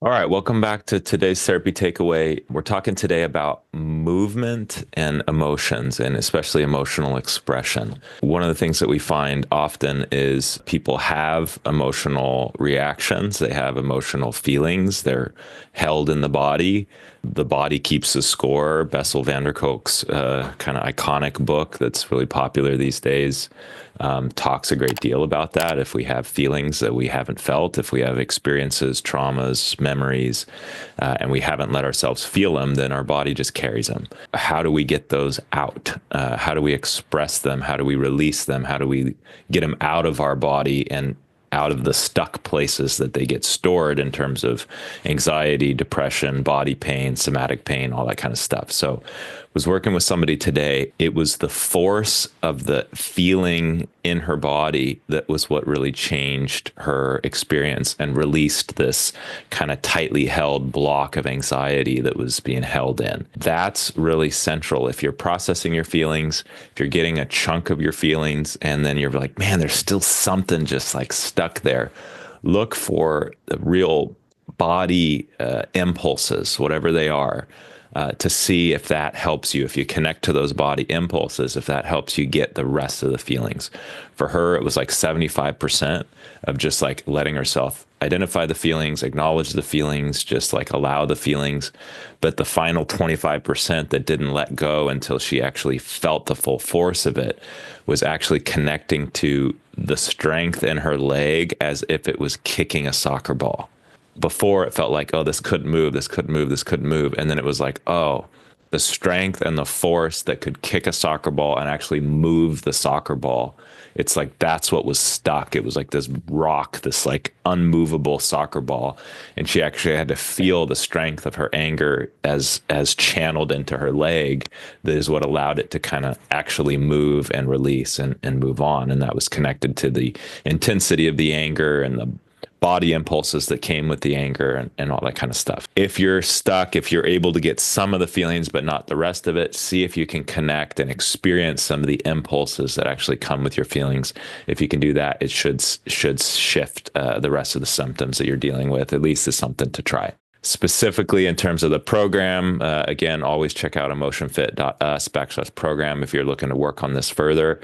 All right, welcome back to today's therapy takeaway. We're talking today about movement and emotions, and especially emotional expression. One of the things that we find often is people have emotional reactions, they have emotional feelings, they're held in the body. The body keeps a score. Bessel van der Kolk's kind of iconic book that's really popular these days talks a great deal about that. If we have feelings that we haven't felt, if we have experiences, traumas, memories, and we haven't let ourselves feel them, then our body just carries them. How do we get those out? How do we express them? How do we release them? How do we get them out of our body and out of the stuck places that they get stored in terms of anxiety, depression, body pain, somatic pain, all that kind of stuff. So I was working with somebody today. It was the force of the feeling in her body that was what really changed her experience and released this kind of tightly held block of anxiety that was being held in. That's really central. If you're processing your feelings, if you're getting a chunk of your feelings, and then you're like, man, there's still something just like stuck there, look for the real body impulses, whatever they are, to see if that helps you. If you connect to those body impulses, if that helps you get the rest of the feelings. For her, it was like 75% of just like letting herself identify the feelings, acknowledge the feelings, just like allow the feelings. But the final 25% that didn't let go until she actually felt the full force of it was actually connecting to the strength in her leg as if it was kicking a soccer ball. Before it felt like, oh, this couldn't move, this couldn't move, this couldn't move. And then it was like, oh, the strength and the force that could kick a soccer ball and actually move the soccer ball. It's like that's what was stuck. It was like this rock, this like unmovable soccer ball. And she actually had to feel the strength of her anger as channeled into her leg. That is what allowed it to kind of actually move and release and move on. And that was connected to the intensity of the anger and the body impulses that came with the anger and all that kind of stuff. If you're stuck, if you're able to get some of the feelings but not the rest of it, see if you can connect and experience some of the impulses that actually come with your feelings. If you can do that, it should shift the rest of the symptoms that you're dealing with. At least is something to try. Specifically in terms of the program, again, always check out emotionfit.us/program if you're looking to work on this further.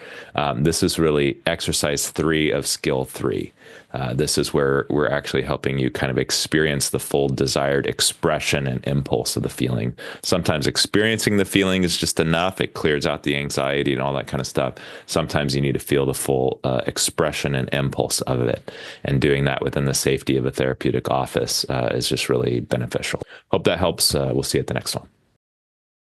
This is really exercise 3 of skill 3. This is where we're actually helping you kind of experience the full desired expression and impulse of the feeling. Sometimes experiencing the feeling is just enough. It clears out the anxiety and all that kind of stuff. Sometimes you need to feel the full expression and impulse of it. And doing that within the safety of a therapeutic office is just really beneficial. Hope that helps. We'll see you at the next one.